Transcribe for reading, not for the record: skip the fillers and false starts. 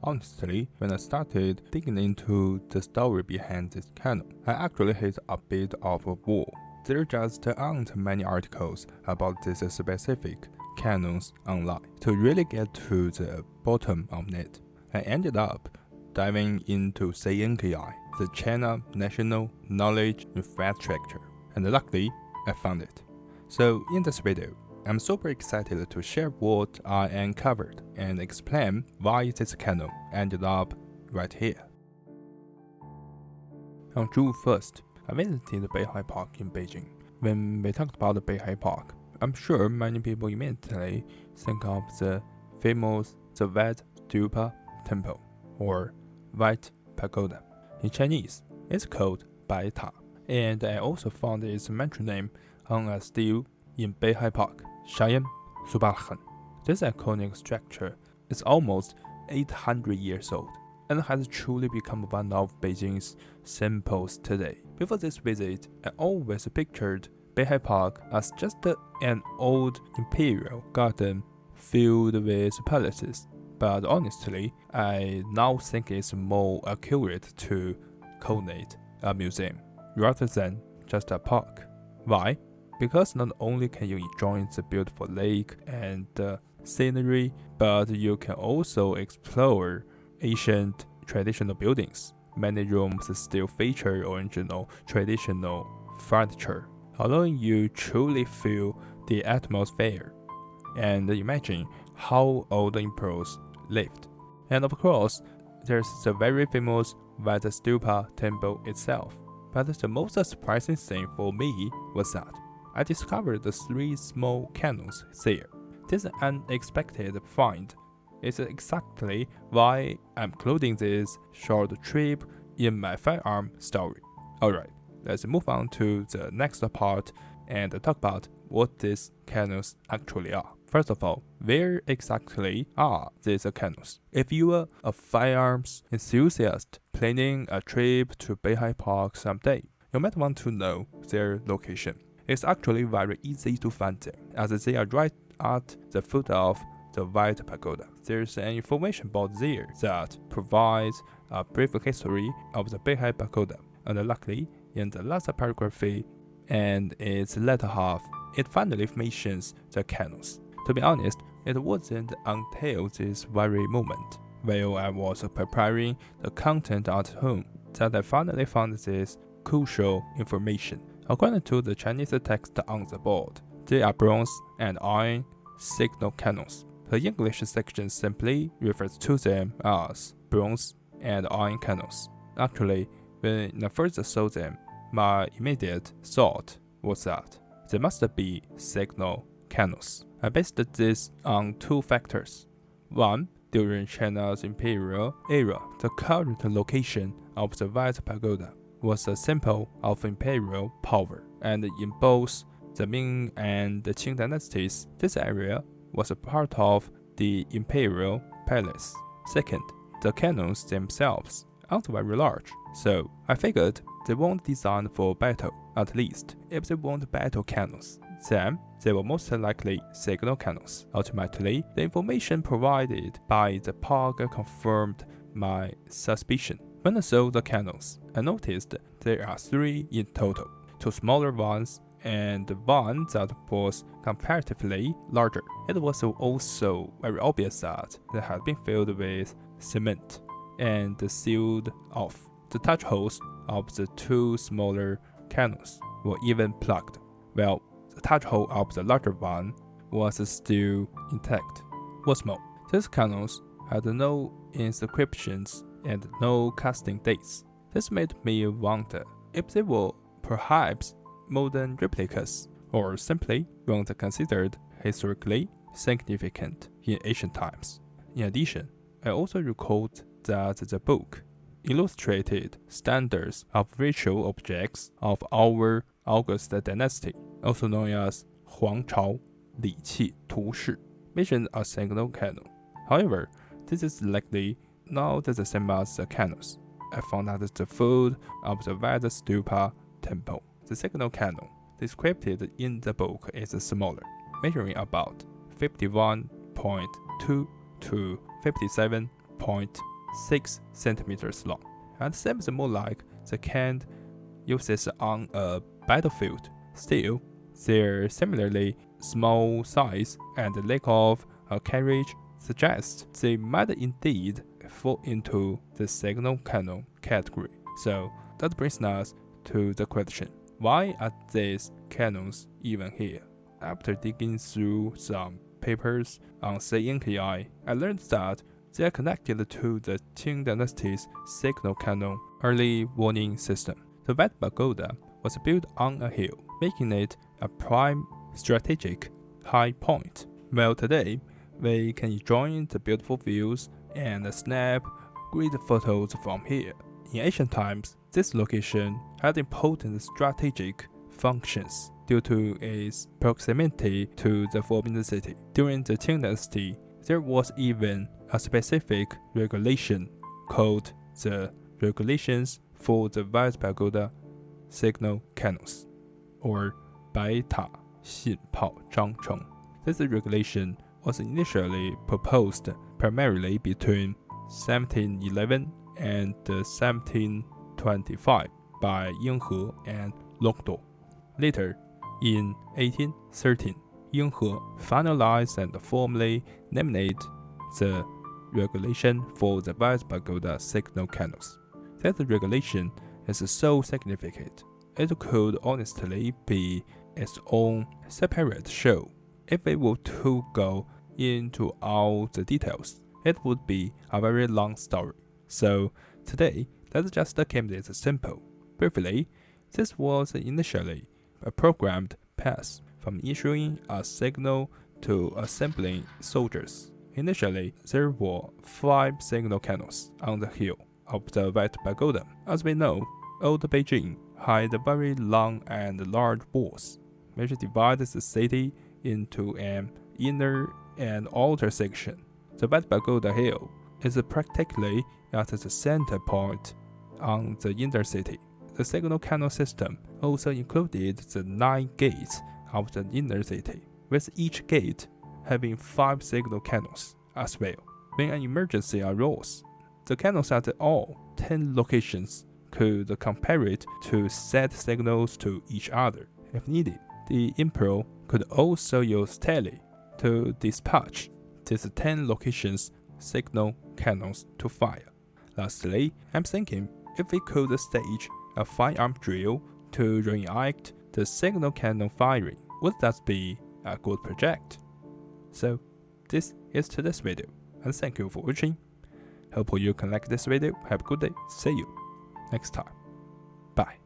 Honestly, when I started digging into the story behind this canon, I actually hit a bit of a wall. There just aren't many articles about these specific canons online to really get to the bottom of it. I ended up diving into CNKI, the China National Knowledge Infrastructure, and luckily, I found it. So in this video, I'm super excited to share what I uncovered and explain why this canon ended up right here. On June 1st, I visited the Beihai Park in Beijing. When we talked about the Beihai Park, I'm sure many people immediately think of the famous the White Stupa Temple, or White Pagoda. In Chinese, it's called Beihai, and I also found its metronym on a stele in Beihai Park, Shayan Subahan. This iconic structure is almost 800 years old and has truly become one of Beijing's symbols today. Before this visit, I always pictured Beihai Park as just an old imperial garden filled with palaces. But honestly, I now think it's more accurate to call it a museum rather than just a park. Why? Because not only can you enjoy the beautiful lake and scenery, but you can also explore ancient traditional buildings. Many rooms still feature original traditional furniture, allowing you truly feel the atmosphere and imagine how old emperors lived. And of course, there's the very famous White Stupa temple itself. But the most surprising thing for me was that I discovered the 3 small canons there. This unexpected find is exactly why I'm including this short trip in my firearm story. Alright, let's move on to the next part and talk about what these canons actually are. First of all, where exactly are these canons? If you are a firearms enthusiast planning a trip to Beihai Park someday, you might want to know their location. It's actually very easy to find them, as they are right at the foot of the White Pagoda. There's an information board there that provides a brief history of the Beihai Pagoda, and luckily, in the last paragraph and its latter half, it finally mentions the canons. To be honest, it wasn't until this very moment, while I was preparing the content at home, that I finally found this crucial information. According to the Chinese text on the board, they are bronze and iron signal canons. The English section simply refers to them as bronze and iron canons. Actually, when I first saw them, my immediate thought was that they must be signal canons. I based this on 2 factors. One, during China's imperial era, the current location of the White Pagoda was a symbol of imperial power, and in both the Ming and the Qing dynasties, this area was a part of the imperial palace. Second, the cannons themselves aren't very large, so I figured they weren't designed for battle. At least, if they weren't battle cannons, then they were most likely signal cannons. Ultimately, the information provided by the park confirmed my suspicion. When I saw the canons, I noticed there are 3 in total, 2 smaller ones and one that was comparatively larger. It was also very obvious that they had been filled with cement and sealed off. The touch holes of the 2 smaller cannons were even plugged, while the touch hole of the larger one was still intact. What's more, these cannons had no inscriptions and no casting dates. This made me wonder if they were perhaps modern replicas, or simply weren't considered historically significant in ancient times. In addition, I also recalled that the book illustrated standards of ritual objects of our August dynasty, also known as Huang Chao Li Qi Tu Shi, mentioned a signal canon. However, this is likely not the same as the canons. I found out the foot of the White Stupa temple. The signal canon described in the book is smaller, measuring about 51.2 to 57.2 6 centimeters long, and seems more like the kind uses on a battlefield. Still, their similarly small size and lack of a carriage suggests they might indeed fall into the signal cannon category. So that brings us to the question, why are these cannons even here? After digging through some papers on CNKI, I learned that they are connected to the Qing Dynasty's signal cannon early warning system. The White Pagoda was built on a hill, making it a prime strategic high point. Well, today, we can enjoy the beautiful views and snap great photos from here. In ancient times, this location had important strategic functions due to its proximity to the Forbidden City. During the Qing Dynasty, there was even a specific regulation called the Regulations for the White Pagoda Signal Cannons, or Beihai 信炮章程. This regulation was initially proposed primarily between 1711 and 1725 by Ying He and Longdo. Later, in 1813, Ying He finalized and formally named the regulation for the White Pagoda signal cannons. That regulation is so significant, it could honestly be its own separate show. If we were to go into all the details, it would be a very long story. So today, let's just keep it simple. Briefly, this was initially a programmed path from issuing a signal to assembling soldiers. Initially, there were 5 signal cannons on the hill of the White Pagoda. As we know, old Beijing had very long and large walls, which divided the city into an inner and outer section. The White Pagoda Hill is practically at the center point on the inner city. The signal cannon system also included the 9 gates of the inner city, with each gate having 5 signal cannons as well. When an emergency arose, the cannons at all 10 locations could compare it to set signals to each other. If needed, the emperor could also use tele to dispatch these 10 locations signal cannons to fire. Lastly, I'm thinking if we could stage a firearm drill to reenact the signal cannon firing, would that be a good project? So, this is today's video, and thank you for watching. Hope you can like this video. Have a good day. See you next time. Bye.